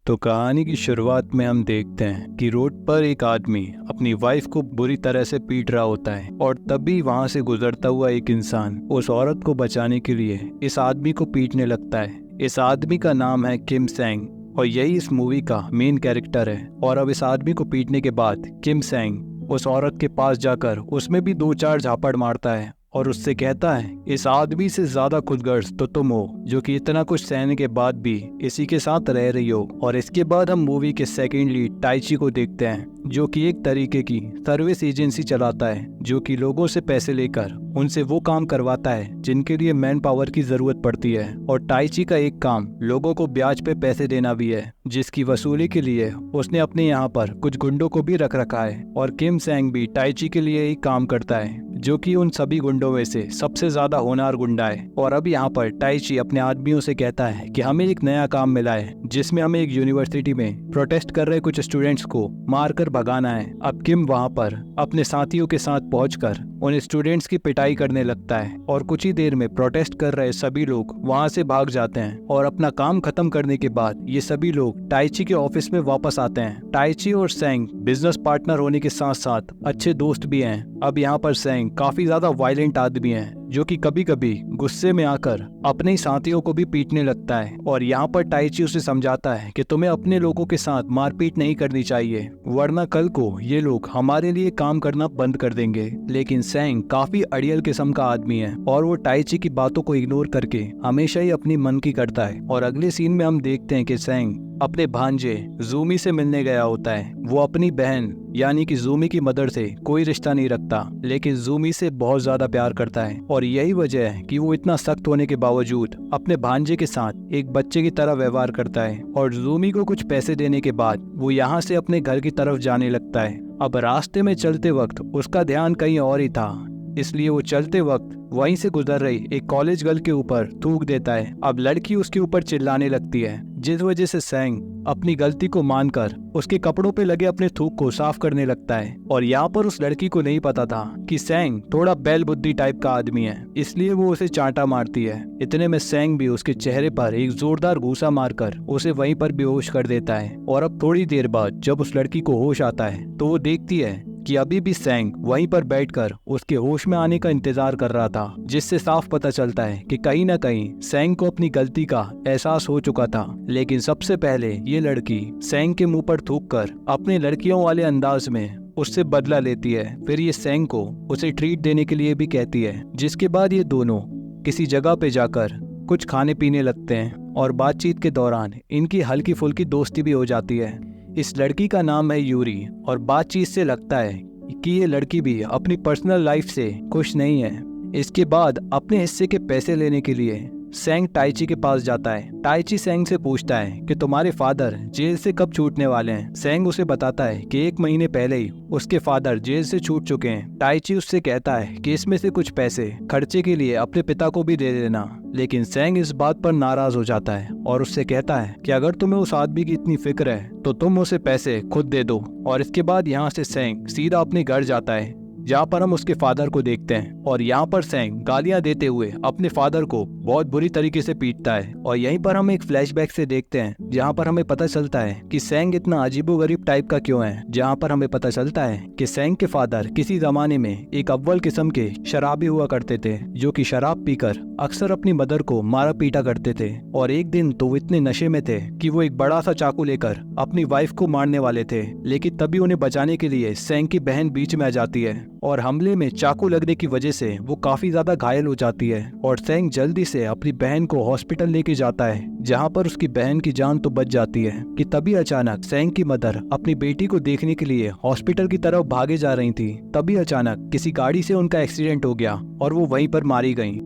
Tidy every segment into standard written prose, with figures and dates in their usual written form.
तो कहानी की शुरुआत में हम देखते हैं कि रोड पर एक आदमी अपनी वाइफ को बुरी तरह से पीट रहा होता है और तभी वहां से गुजरता हुआ एक इंसान उस औरत को बचाने के लिए इस आदमी को पीटने लगता है। इस आदमी का नाम है किम सेंग और यही इस मूवी का मेन कैरेक्टर है। और अब इस आदमी को पीटने के बाद किम सेंग उस औरत के पास जाकर उसमें भी दो चार झापड़ मारता है और उससे कहता है, इस आदमी से ज्यादा खुदगर्ज तो तुम हो जो कि इतना कुछ सहने के बाद भी इसी के साथ रह रही हो। और इसके बाद हम मूवी के सेकंड लीड टाइची को देखते हैं जो कि एक तरीके की सर्विस एजेंसी चलाता है जो कि लोगों से पैसे लेकर उनसे वो काम करवाता है जिनके लिए मैन पावर की जरूरत पड़ती है। और टाइची का एक काम लोगों को ब्याज पे पैसे देना भी है जिसकी वसूली के लिए उसने अपने यहाँ पर कुछ गुंडों को भी रख रखा है। और किम सेंग भी टाइची के लिए ही काम करता है जो कि उन सभी गुंडों में से सबसे ज्यादा होनहार गुंडा है। और अब यहाँ पर टाइची अपने आदमियों से कहता है कि हमें एक नया काम मिला है जिसमें हमें एक यूनिवर्सिटी में प्रोटेस्ट कर रहे कुछ स्टूडेंट्स को मारकर भगाना है। अब किम वहाँ पर अपने साथियों के साथ पहुंचकर उन स्टूडेंट्स की पिटाई करने लगता है और कुछ ही देर में प्रोटेस्ट कर रहे सभी लोग वहाँ से भाग जाते हैं। और अपना काम खत्म करने के बाद ये सभी लोग टाइची के ऑफिस में वापस आते हैं। टाइची और सेंग बिजनेस पार्टनर होने के साथ साथ अच्छे दोस्त भी हैं। अब यहाँ पर सेंग काफी ज्यादा वायलेंट आदमी है जो कि कभी कभी गुस्से में आकर अपने साथियों को भी पीटने लगता है। और यहाँ पर टाइची उसे समझाता है कि तुम्हें अपने लोगों के साथ मारपीट नहीं करनी चाहिए वरना कल को ये लोग हमारे लिए काम करना बंद कर देंगे। लेकिन सेंग काफी अड़ियल किस्म का आदमी है और वो टाइची की बातों को इग्नोर करके हमेशा ही अपनी मन की करता है। और अगले सीन में हम देखते हैं कि सेंग अपने भांजे जूमी से मिलने गया होता है। वो अपनी बहन यानी कि जूमी की मदर से कोई रिश्ता नहीं रखता लेकिन जूमी से बहुत ज्यादा प्यार करता है। और यही वजह है कि वो इतना सख्त होने के बावजूद अपने भांजे के साथ एक बच्चे की तरह व्यवहार करता है। और जूमी को कुछ पैसे देने के बाद वो यहाँ से अपने घर की तरफ जाने लगता है। अब रास्ते में चलते वक्त उसका ध्यान कहीं और ही था इसलिए वो चलते वक्त वहीं से गुजर रही एक कॉलेज गर्ल के ऊपर थूक देता है। अब लड़की उसके ऊपर चिल्लाने लगती है जिस वजह से सेंग अपनी गलती को मानकर उसके कपड़ों पे लगे अपने थूक को साफ करने लगता है। और यहाँ पर उस लड़की को नहीं पता था कि सेंग थोड़ा बैल बुद्धि टाइप का आदमी है इसलिए वो उसे चांटा मारती है। इतने में सेंग भी उसके चेहरे पर एक जोरदार घूसा मारकर उसे वहीं पर बेहोश कर देता है। और अब थोड़ी देर बाद जब उस लड़की को होश आता है तो वो देखती है कि अभी भी सेंग वहीं पर बैठकर उसके होश में आने का इंतजार कर रहा था जिससे साफ पता चलता है कि कहीं ना कहीं सेंग को अपनी गलती का एहसास हो चुका था। लेकिन सबसे पहले ये लड़की सेंग के मुंह पर थूककर अपने लड़कियों वाले अंदाज में उससे बदला लेती है। फिर ये सेंग को उसे ट्रीट देने के लिए भी कहती है जिसके बाद ये दोनों किसी जगह पे जाकर कुछ खाने पीने लगते हैं। और बातचीत के दौरान इनकी हल्की फुल्की दोस्ती भी हो जाती है। इस लड़की का नाम है यूरी और बातचीत से लगता है कि ये लड़की भी अपनी पर्सनल लाइफ से खुश नहीं है। इसके बाद अपने हिस्से के पैसे लेने के लिए सेंग टाइची के पास जाता है। टाइची सेंग से पूछता है कि तुम्हारे फादर जेल से कब छूटने वाले हैं। सेंग उसे बताता है कि 1 महीने पहले ही उसके फादर जेल से छूट चुके हैं। टाइची उससे कहता है कि इसमें से कुछ पैसे खर्चे के लिए अपने पिता को भी दे देना। लेकिन सेंग इस बात पर नाराज हो जाता है और उससे कहता है कि अगर तुम्हें उस आदमी की इतनी फिक्र है तो तुम उसे पैसे खुद दे दो। और इसके बाद यहाँ से सेंग सीधा अपने घर जाता है जहाँ पर हम उसके फादर को देखते हैं। और यहाँ पर सेंग गालियां देते हुए अपने फादर को बहुत बुरी तरीके से पीटता है। और यहीं पर हम एक फ्लैशबैक से देखते हैं जहाँ पर हमें पता चलता है कि सेंग इतना अजीबोगरीब टाइप का क्यों है। जहाँ पर हमें पता चलता है कि सेंग के फादर किसी जमाने में एक अव्वल किस्म के शराबी हुआ करते थे जो कि शराब पीकर अक्सर अपनी मदर को मारा पीटा करते थे। और एक दिन तो वो इतने नशे में थे कि वो एक बड़ा सा चाकू लेकर अपनी वाइफ को मारने वाले थे। लेकिन तभी उन्हें बचाने के लिए सेंग की बहन बीच में आ जाती है और हमले में चाकू लगने की वजह से वो काफी ज्यादा घायल हो जाती है। और सेंग जल्दी से अपनी बहन को हॉस्पिटल लेके जाता है जहाँ पर उसकी बहन की जान तो बच जाती है कि तभी अचानक सेंग की मदर अपनी बेटी को देखने के लिए हॉस्पिटल की तरफ भागे जा रही थी। तभी अचानक किसी गाड़ी से उनका एक्सीडेंट हो गया और वो वहीं पर मारी गई।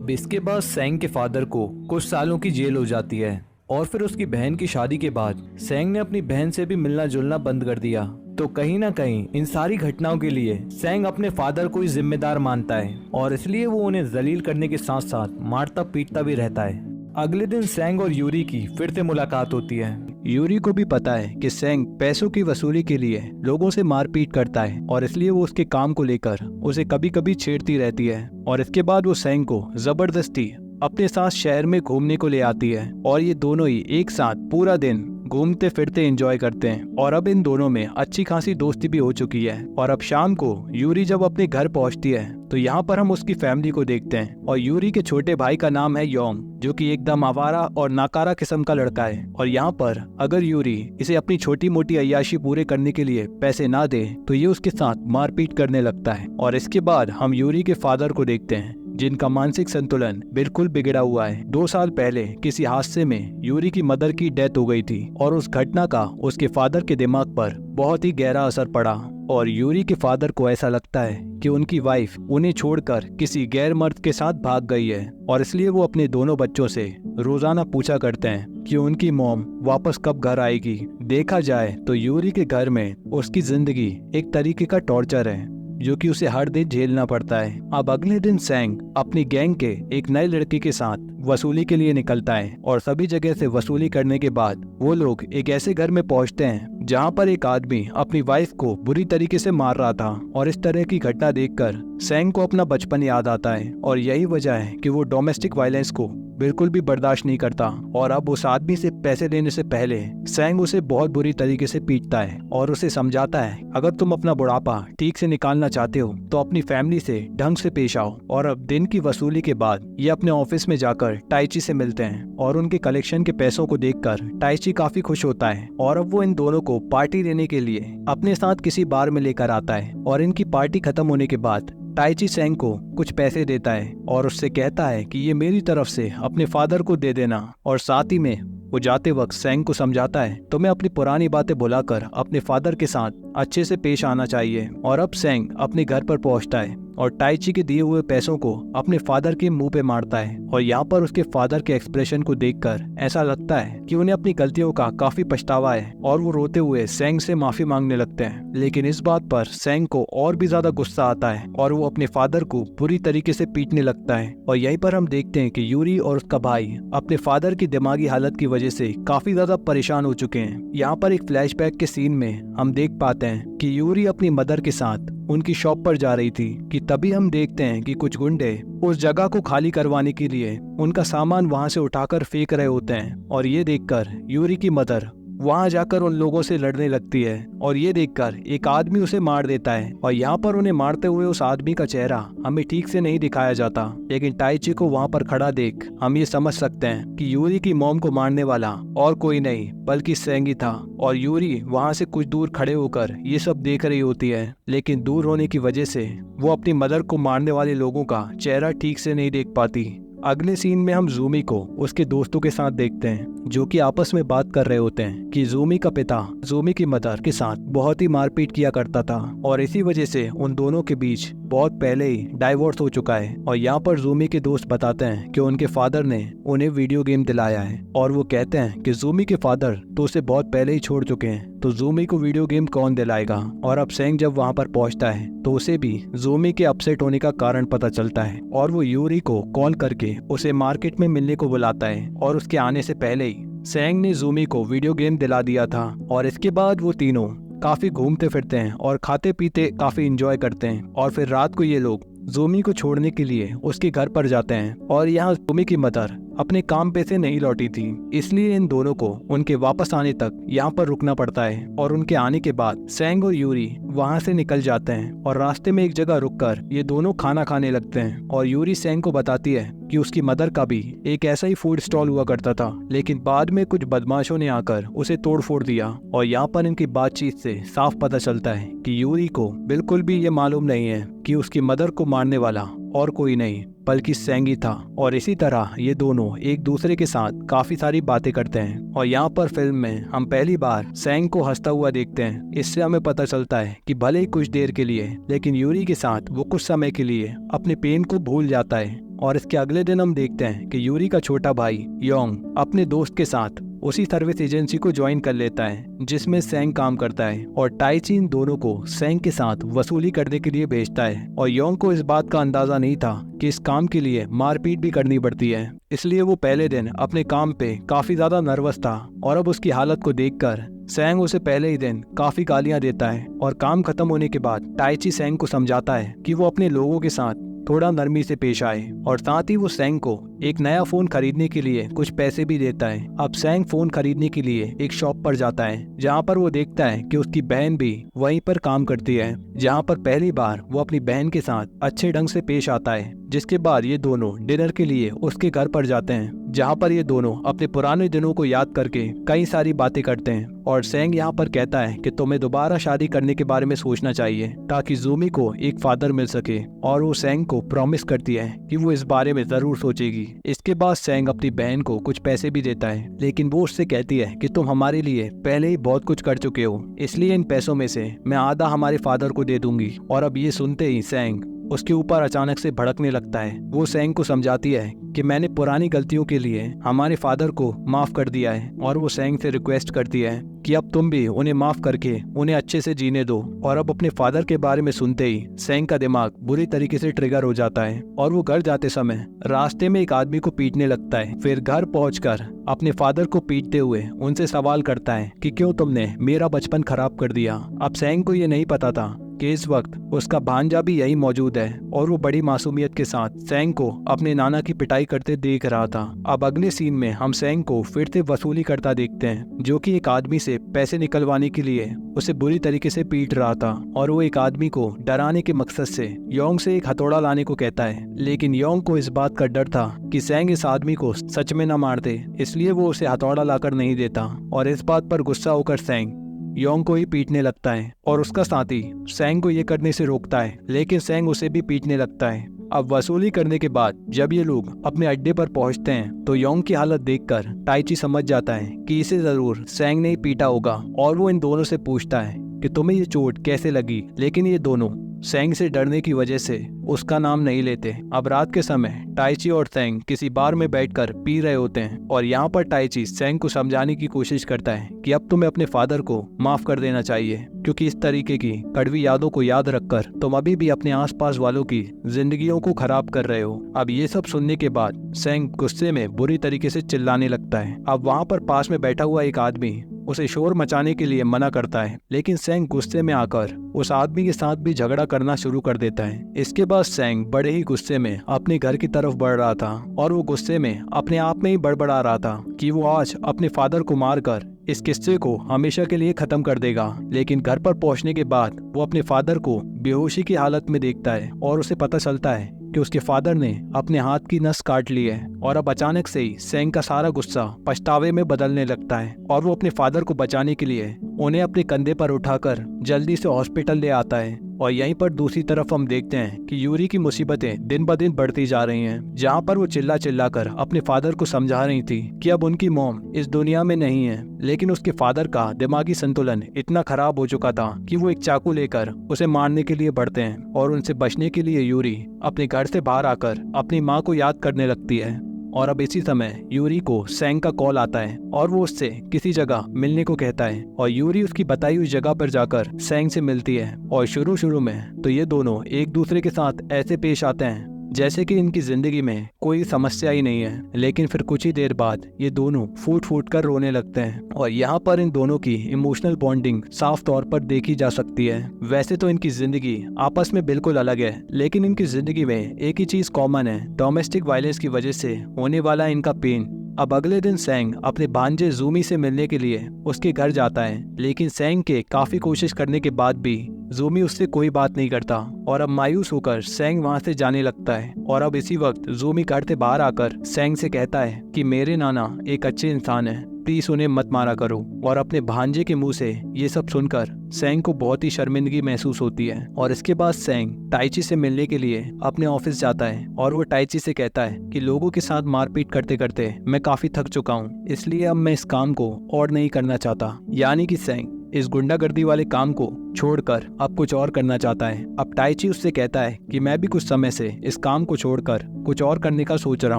इसके बाद सेंग के फादर को कुछ सालों की जेल हो जाती है। और फिर उसकी बहन की शादी के बाद सेंग ने अपनी बहन से भी मिलना जुलना बंद कर दिया। तो कहीं ना कहीं इन सारी घटनाओं के लिए सेंग अपने फादर को ही जिम्मेदार मानता है और इसलिए वो उन्हें जलील करने के साथ साथ मारता पीटता भी रहता है। अगले दिन सेंग और यूरी की फिर से मुलाकात होती है। यूरी को भी पता है कि सेंग पैसों की वसूली के लिए लोगों से मारपीट करता है और इसलिए वो उसके काम को लेकर उसे कभी कभी छेड़ती रहती है। और इसके बाद वो सेंग को जबरदस्ती अपने साथ शहर में घूमने को ले आती है और ये दोनों ही एक साथ पूरा दिन घूमते फिरते एंजॉय करते हैं और अब इन दोनों में अच्छी खासी दोस्ती भी हो चुकी है। और अब शाम को यूरी जब अपने घर पहुंचती है तो यहाँ पर हम उसकी फैमिली को देखते हैं और यूरी के छोटे भाई का नाम है योंग, जो कि एकदम आवारा और नाकारा किस्म का लड़का है। और यहाँ पर अगर यूरी इसे अपनी छोटी मोटी अय्याशी पूरे करने के लिए पैसे ना दे तो ये उसके साथ मारपीट करने लगता है। और इसके बाद हम यूरी के फादर को देखते हैं जिनका मानसिक संतुलन बिल्कुल बिगड़ा हुआ है। 2 साल पहले किसी हादसे में यूरी की मदर की डेथ हो गई थी और उस घटना का उसके फादर के दिमाग पर बहुत ही गहरा असर पड़ा और यूरी के फादर को ऐसा लगता है कि उनकी वाइफ उन्हें छोड़कर किसी गैर मर्द के साथ भाग गई है। और इसलिए वो अपने दोनों बच्चों से रोजाना पूछा करते हैं कि उनकी मॉम वापस कब घर आएगी। देखा जाए तो यूरी के घर में उसकी जिंदगी एक तरीके का टॉर्चर है जो कि उसे हर दिन झेलना पड़ता है। अब अगले दिन सैंग अपनी गैंग के एक नए लड़के के साथ वसूली के लिए निकलता है और सभी जगह से वसूली करने के बाद वो लोग एक ऐसे घर में पहुंचते हैं जहां पर एक आदमी अपनी वाइफ को बुरी तरीके से मार रहा था। और इस तरह की घटना देखकर सैंग को अपना बचपन याद आता है और यही वजह है कि वो डोमेस्टिक वायलेंस को बिल्कुल भी बर्दाश्त नहीं करता। और अब उस आदमी से पैसे लेने से पहले सैंग उसे बहुत बुरी तरीके से पीटता है और उसे समझाता है अगर तुम अपना बुढ़ापा ठीक से निकालना चाहते हो तो अपनी फैमिली से ढंग से पेश आओ। और अब दिन की वसूली के बाद ये अपने ऑफिस में जाकर टाइची से मिलते हैं और उनके कलेक्शन के पैसों को देखकर टाइची काफी खुश होता है और अब वो इन दोनों को पार्टी देने के लिए अपने साथ किसी बार में लेकर आता है। और इनकी पार्टी खत्म होने के बाद टाइची सैंग को कुछ पैसे देता है और उससे कहता है कि ये मेरी तरफ से अपने फादर को दे देना। और साथ ही में वो जाते वक्त सैंग को समझाता है तो मैं अपनी पुरानी बातें भुलाकर अपने फादर के साथ अच्छे से पेश आना चाहिए। और अब सैंग अपने घर पर पहुंचता है और टाइची के दिए हुए पैसों को अपने फादर के मुंह पे मारता है। और यहाँ पर उसके फादर के एक्सप्रेशन को देखकर ऐसा लगता है कि उन्हें अपनी गलतियों का काफी पछतावा है और वो रोते हुए सैंग से माफी मांगने लगते हैं। लेकिन इस बात पर सैंग को और भी ज्यादा गुस्सा आता है और वो अपने फादर को बुरी तरीके से पीटने लगता है। और यहीं पर हम देखते हैं कि यूरी और उसका भाई अपने फादर की दिमागी हालत की वजह से काफी ज्यादा परेशान हो चुके हैं। यहाँ पर एक फ्लैशबैक के सीन में हम देख पाते हैं कि यूरी अपनी मदर के साथ उनकी शॉप पर जा रही थी कि तभी हम देखते हैं कि कुछ गुंडे उस जगह को खाली करवाने के लिए उनका सामान वहां से उठाकर फेंक रहे होते हैं। और ये देखकर यूरी की मदर वहां जाकर उन लोगों से लड़ने लगती है और ये देखकर एक आदमी उसे मार देता है। और यहाँ पर उन्हें मारते हुए उस आदमी का चेहरा हमें ठीक से नहीं दिखाया जाता, लेकिन टाइची को वहाँ पर खड़ा देख हम ये समझ सकते हैं कि यूरी की मॉम को मारने वाला और कोई नहीं बल्कि सैंग ही था। और यूरी वहाँ से कुछ दूर खड़े होकर ये सब देख रही होती है, लेकिन दूर होने की वजह से वो अपनी मदर को मारने वाले लोगों का चेहरा ठीक से नहीं देख पाती। अगले सीन में हम जूमी को उसके दोस्तों के साथ देखते हैं जो कि आपस में बात कर रहे होते हैं कि जूमी का पिता जूमी की मदर के साथ बहुत ही मारपीट किया करता था और इसी वजह से उन दोनों के बीच बहुत पहले ही डाइवोर्स हो चुका है। और यहाँ पर जूमी के दोस्त बताते हैं कि उनके फादर ने उन्हें वीडियो गेम दिलाया है और वो कहते हैं कि जूमी के फादर तो उसे बहुत पहले ही छोड़ चुके हैं, तो जूमी को वीडियो गेम कौन दिलाएगा। और अब सैंग जब वहाँ पर पहुँचता है तो उसे भी जूमी के अपसेट होने का कारण पता चलता है और वो यूरी को कॉल करके उसे मार्केट में मिलने को बुलाता है। और उसके आने से पहले ही सैंग ने जूमी को वीडियो गेम दिला दिया था। और इसके बाद वो तीनों काफी घूमते फिरते हैं और खाते पीते काफी एंजॉय करते हैं। और फिर रात को ये लोग जूमी को छोड़ने के लिए उसके घर पर जाते हैं और यहाँ जूमी की मदर अपने काम पे से नहीं लौटी थी, इसलिए इन दोनों को उनके वापस आने तक यहाँ पर रुकना पड़ता है। और उनके आने के बाद सैंग और यूरी वहाँ से निकल जाते हैं और रास्ते में एक जगह रुककर ये दोनों खाना खाने लगते हैं। और यूरी सैंग को बताती है कि उसकी मदर का भी एक ऐसा ही फूड स्टॉल हुआ करता था, लेकिन बाद में कुछ बदमाशों ने आकर उसे तोड़ फोड़ दिया। और यहाँ पर इनकी बातचीत से साफ पता चलता है कि यूरी को बिल्कुल भी ये मालूम नहीं है कि उसकी मदर को मारने वाला और कोई नहीं बल्कि सैंग ही था। और इसी तरह ये दोनों एक दूसरे के साथ काफी सारी बातें करते हैं। और यहाँ पर फिल्म में हम पहली बार सैंग को हंसता हुआ देखते हैं। इससे हमें पता चलता है कि भले ही कुछ देर के लिए, लेकिन यूरी के साथ वो कुछ समय के लिए अपने पेन को भूल जाता है। और इसके अगले दिन हम देखते हैं कि यूरी का छोटा भाई योंग अपने दोस्त के साथ उसी सर्विस एजेंसी को ज्वाइन कर लेता है जिसमें सैंग काम करता है। और टाइची इन दोनों को सैंग के साथ वसूली करने के लिए भेजता है। और योंग को इस बात का अंदाजा नहीं था कि इस काम के लिए मारपीट भी करनी पड़ती है, इसलिए वो पहले दिन अपने काम पे काफी ज्यादा नर्वस था। और अब उसकी हालत को देखकर सैंग उसे पहले ही दिन काफी गालियां देता है। और काम खत्म होने के बाद टाइची सैंग को समझाता है कि वो अपने लोगों के साथ थोड़ा नरमी से पेश आए और साथ ही वो सैंग को एक नया फोन खरीदने के लिए कुछ पैसे भी देता है। अब सैंग फोन खरीदने के लिए एक शॉप पर जाता है, जहाँ पर वो देखता है कि उसकी बहन भी वहीं पर काम करती है, जहाँ पर पहली बार वो अपनी बहन के साथ अच्छे ढंग से पेश आता है। जिसके बाद ये दोनों डिनर के लिए उसके घर पर जाते हैं, जहाँ पर ये दोनों अपने पुराने दिनों को याद करके कई सारी बातें करते हैं। और सैंग यहाँ पर कहता है कि तुम्हें दोबारा शादी करने के बारे में सोचना चाहिए ताकि ज़ूमी को एक फादर मिल सके, और वो सैंग को प्रॉमिस करती है कि वो इस बारे में जरूर सोचेगी। इसके बाद सैंग अपनी बहन को कुछ पैसे भी देता है, लेकिन वो उससे कहती है कि तुम हमारे लिए पहले ही बहुत कुछ कर चुके हो, इसलिए इन पैसों में से मैं आधा हमारे फादर को दे दूंगी। और अब ये सुनते ही सैंग उसके ऊपर अचानक से भड़कने लगता है। वो सैंग को समझाती है कि मैंने पुरानी गलतियों के लिए हमारे फादर को माफ कर दिया है, और वो सैंग से रिक्वेस्ट करती है कि अब तुम भी उन्हें माफ करके उन्हें अच्छे से जीने दो। और अब अपने फादर के बारे में सुनते ही सैंग का दिमाग बुरी तरीके से ट्रिगर हो जाता है, और वो घर जाते समय रास्ते में एक आदमी को पीटने लगता है। फिर घर पहुंचकर अपने फादर को पीटते हुए उनसे सवाल करता है कि क्यों तुमने मेरा बचपन खराब कर दिया। अब सैंग को ये नहीं पता था कि इस वक्त उसका भांजा भी यही मौजूद है, और वो बड़ी मासूमियत के साथ सैंग को अपने नाना की पिटाई करते देख रहा था। अब अगले सीन में हम सैंग को फिर से वसूली करता देखते हैं, जो कि एक आदमी से पैसे निकलवाने के लिए उसे बुरी तरीके से पीट रहा था। और वो एक आदमी को डराने के मकसद से योंग से एक हथौड़ा लाने को कहता है, लेकिन योंग को इस बात का डर था कि सैंग इस आदमी को सच में न मार दे, इसलिए वो उसे हथौड़ा लाकर नहीं देता। और इस बात पर गुस्सा होकर सैंग योंग को ही पीटने लगता है, और उसका साथी सैंग को ये करने से रोकता है, लेकिन सैंग उसे भी पीटने लगता है। अब वसूली करने के बाद जब ये लोग अपने अड्डे पर पहुंचते हैं, तो योंग की हालत देखकर टाइची समझ जाता है कि इसे जरूर सैंग ने ही पीटा होगा, और वो इन दोनों से पूछता है कि तुम्हें ये चोट कैसे लगी। लेकिन ये दोनों सैंग से डरने की वजह से उसका नाम नहीं लेते। अब रात के समय टाइची और सैंग किसी बार में बैठकर पी रहे होते हैं, और यहाँ पर टाइची सैंग को समझाने की कोशिश करता है कि अब तुम्हें अपने फादर को माफ कर देना चाहिए, क्योंकि इस तरीके की कड़वी यादों को याद रखकर तुम अभी भी अपने आसपास वालों की जिंदगियों को खराब कर रहे हो। अब ये सब सुनने के बाद सैंग गुस्से में बुरी तरीके से चिल्लाने लगता है। अब वहाँ पर पास में बैठा हुआ एक आदमी उसे शोर मचाने के लिए मना करता है, लेकिन सैंग गुस्से में आकर उस आदमी के साथ भी झगड़ा करना शुरू कर देता है। इसके बाद सैंग बड़े ही गुस्से में अपने घर की तरफ बढ़ रहा था, और वो गुस्से में अपने आप में ही बड़बड़ा रहा था कि वो आज अपने फादर को मारकर इस किस्से को हमेशा के लिए खत्म कर देगा। लेकिन घर पर पहुंचने के बाद वो अपने फादर को बेहोशी की हालत में देखता है, और उसे पता चलता है कि उसके फादर ने अपने हाथ की नस काट ली है। और अब अचानक से ही सैंग का सारा गुस्सा पछतावे में बदलने लगता है, और वो अपने फादर को बचाने के लिए उन्हें अपने कंधे पर उठाकर जल्दी से हॉस्पिटल ले आता है। और यहीं पर दूसरी तरफ हम देखते हैं कि यूरी की मुसीबतें दिन ब दिन बढ़ती जा रही हैं, जहाँ पर वो चिल्ला चिल्ला कर अपने फादर को समझा रही थी कि अब उनकी मॉम इस दुनिया में नहीं है। लेकिन उसके फादर का दिमागी संतुलन इतना खराब हो चुका था कि वो एक चाकू लेकर उसे मारने के लिए बढ़ते हैं, और उनसे बचने के लिए यूरी अपने घर से बाहर आकर अपनी माँ को याद करने लगती है। और अब इसी समय यूरी को सैंग का कॉल आता है, और वो उससे किसी जगह मिलने को कहता है, और यूरी उसकी बताई हुई जगह पर जाकर सैंग से मिलती है। और शुरू में तो ये दोनों एक दूसरे के साथ ऐसे पेश आते हैं जैसे कि इनकी जिंदगी में कोई समस्या ही नहीं है, लेकिन फिर कुछ ही देर बाद ये दोनों फूट फूट कर रोने लगते हैं। और यहाँ पर इन दोनों की इमोशनल बॉन्डिंग साफ तौर पर देखी जा सकती है। वैसे तो इनकी जिंदगी आपस में बिल्कुल अलग है, लेकिन इनकी जिंदगी में एक ही चीज कॉमन है, डोमेस्टिक वायलेंस की वजह से होने वाला इनका पेन। अब अगले दिन सैंग अपने भांजे ज़ूमी से मिलने के लिए उसके घर जाता है, लेकिन सैंग के काफी कोशिश करने के बाद भी ज़ूमी उससे कोई बात नहीं करता, और अब मायूस होकर सैंग वहां से जाने लगता है। और अब इसी वक्त ज़ूमी घर से बाहर आकर सैंग से कहता है कि मेरे नाना एक अच्छे इंसान है, प्लीज उन्हें मत मारा करो। और अपने भांजे के मुंह से ये सब सुनकर सैंग को बहुत ही शर्मिंदगी महसूस होती है। और इसके बाद सैंग टाइची से मिलने के लिए अपने ऑफिस जाता है, और वो टाइची से कहता है कि लोगों के साथ मारपीट करते करते मैं काफी थक चुका हूँ, इसलिए अब मैं इस काम को और नहीं करना चाहता। यानी कि सैंग इस गुंडागर्दी वाले काम को छोड़कर अब कुछ और करना चाहता है। अब टाइची उससे कहता है कि मैं भी कुछ समय से इस काम को छोड़कर कुछ और करने का सोच रहा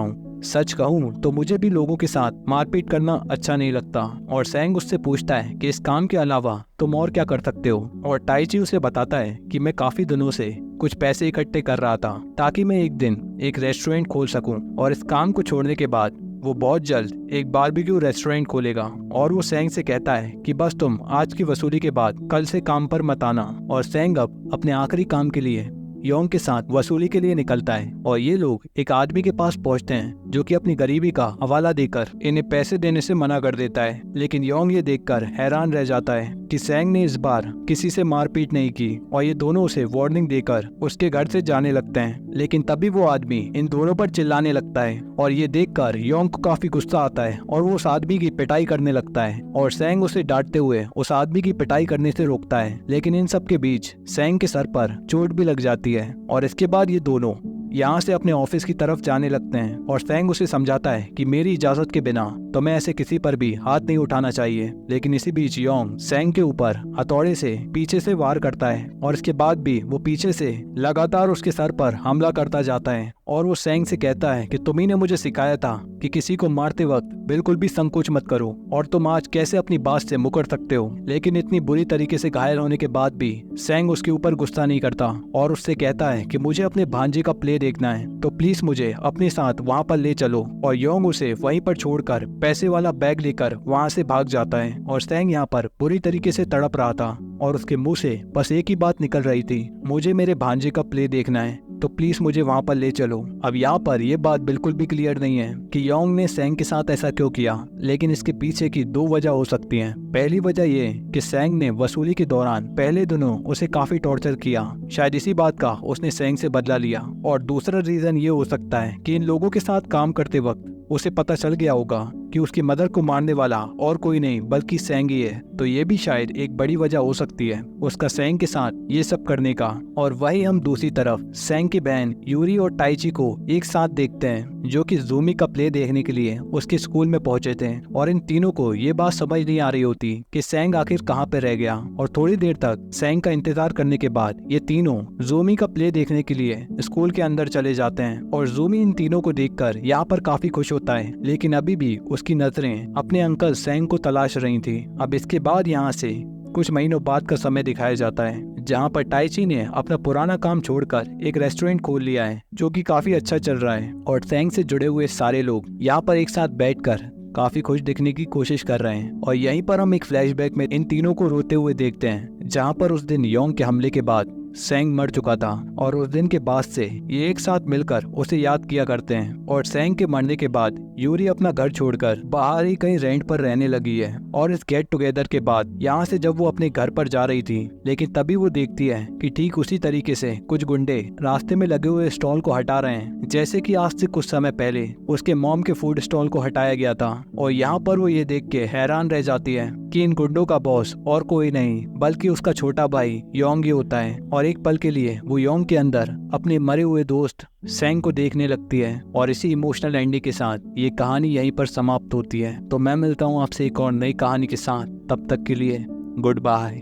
हूँ। सच कहूँ तो मुझे भी लोगों के साथ मारपीट करना अच्छा नहीं लगता। और सैंग उससे पूछता है कि इस काम के अलावा तुम और क्या कर सकते हो। और टाइची उसे बताता है कि मैं काफी दिनों से कुछ पैसे इकट्ठे कर रहा था ताकि मैं एक दिन एक रेस्टोरेंट खोल सकूं, और इस काम को छोड़ने के बाद वो बहुत जल्द एक बारबेक्यू रेस्टोरेंट खोलेगा। और वो सैंग से कहता है कि बस तुम आज की वसूली के बाद कल से काम पर मत आना। और सैंग अब अपने आखिरी काम के लिए योंग के साथ वसूली के लिए निकलता है और ये लोग एक आदमी के पास पहुंचते हैं जो कि अपनी गरीबी का हवाला देकर इन्हें पैसे देने से मना कर देता है। लेकिन योंग ये देखकर हैरान रह जाता है कि सेंग ने इस बार किसी से मारपीट नहीं की और ये दोनों उसे वार्निंग देकर उसके घर से जाने लगते हैं। लेकिन तभी वो आदमी इन दोनों पर चिल्लाने लगता है और ये देखकर योंग को काफी गुस्सा आता है और वो उस आदमी की पिटाई करने लगता है और सेंग उसे डांटते हुए उस आदमी की पिटाई करने से रोकता है। लेकिन इन सब के बीच सेंग के सर पर चोट भी लग जाती है और इसके बाद ये दोनों यहाँ से अपने ऑफिस की तरफ जाने लगते हैं और सेंग उसे समझाता है कि मेरी इजाजत के बिना तुम्हें ऐसे किसी पर भी हाथ नहीं उठाना चाहिए। लेकिन इसी बीच योंग सेंग के ऊपर हथौड़े से पीछे से वार करता है और इसके बाद भी वो पीछे से लगातार उसके सर पर हमला करता जाता है और वो सेंग से कहता है कि तुम्ही ने मुझे सिखाया था कि किसी को मारते वक्त बिल्कुल भी संकोच मत करो और तुम आज कैसे अपनी बात से मुकर सकते हो। लेकिन इतनी बुरी तरीके से घायल होने के बाद भी सेंग उसके ऊपर गुस्सा नहीं करता और उससे कहता है कि मुझे अपने भांजे का प्ले देखना है तो प्लीज मुझे अपने साथ वहाँ पर ले चलो। और योंग उसे वहीं पर छोड़कर पैसे वाला बैग लेकर वहाँ से भाग जाता है और सेंग यहाँ पर बुरी तरीके से तड़प रहा था और उसके मुंह से बस एक ही बात निकल रही थी, मुझे मेरे भांजे का प्ले देखना है तो प्लीज मुझे वहाँ पर ले चलो। अब यहाँ पर ये बात बिल्कुल भी क्लियर नहीं है कि योंग ने सेंग के साथ ऐसा क्यों किया, लेकिन इसके पीछे की दो वजह हो सकती हैं। पहली वजह ये कि सेंग ने वसूली के दौरान पहले दिनों उसे काफी टॉर्चर किया, शायद इसी बात का उसने सेंग से बदला लिया। और दूसरा रीजन ये हो सकता है कि इन लोगों के साथ काम करते वक्त उसे पता चल गया होगा कि उसकी मदर को मारने वाला और कोई नहीं बल्कि सेंग ही है। तो ये भी शायद एक बड़ी वजह हो सकती है उसका सेंग के साथ ये सब करने का। और वही हम दूसरी तरफ सेंग की बहन यूरी और टाइची को एक साथ देखते हैं जो कि ज़ूमी का प्ले देखने के लिए उसके स्कूल में पहुंचे थे और इन तीनों को ये बात समझ नहीं आ रही होती कि सेंग आखिर कहाँ पे रह गया। और थोड़ी देर तक सेंग का इंतजार करने के बाद ये तीनों ज़ूमी का प्ले देखने के लिए स्कूल के अंदर चले जाते हैं और ज़ूमी इन तीनों को देखकर यहाँ पर काफी खुश होता है। लेकिन अभी भी उसकी नजरें अपने अंकल सेंग को तलाश रही थी। अब इसके बाद यहाँ से कुछ महीनों बाद का समय दिखाया जाता है जहाँ पर टाइची ने अपना पुराना काम छोड़कर एक रेस्टोरेंट खोल लिया है जो कि काफी अच्छा चल रहा है और सेंग से जुड़े हुए सारे लोग यहाँ पर एक साथ बैठकर काफी खुश दिखने की कोशिश कर रहे हैं। और यहीं पर हम एक फ्लैशबैक में इन तीनों को रोते हुए देखते हैं जहाँ पर उस दिन योंग के हमले के बाद सेंग मर चुका था और उस दिन के बाद से ये एक साथ मिलकर उसे याद किया करते हैं। और सेंग के मरने के बाद यूरी अपना घर छोड़कर बाहर ही कहीं रेंट पर रहने लगी है। और इस गेट टुगेदर के बाद यहाँ से जब वो अपने घर पर जा रही थी, लेकिन तभी वो देखती है कि ठीक उसी तरीके से कुछ गुंडे रास्ते में लगे हुए स्टॉल को हटा रहे हैं जैसे कि आज से कुछ समय पहले उसके मॉम के फूड स्टॉल को हटाया गया था। और यहाँ पर वो ये देख के हैरान रह जाती है कि इन गुंडों का बॉस और कोई नहीं बल्कि उसका छोटा भाई योंग ही होता है। और एक पल के लिए वो योंग के अंदर अपने मरे हुए दोस्त सेंग को देखने लगती है। और इसी इमोशनल एंडिंग के साथ ये कहानी यहीं पर समाप्त होती है। तो मैं मिलता हूँ आपसे एक और नई कहानी के साथ, तब तक के लिए गुड बाय।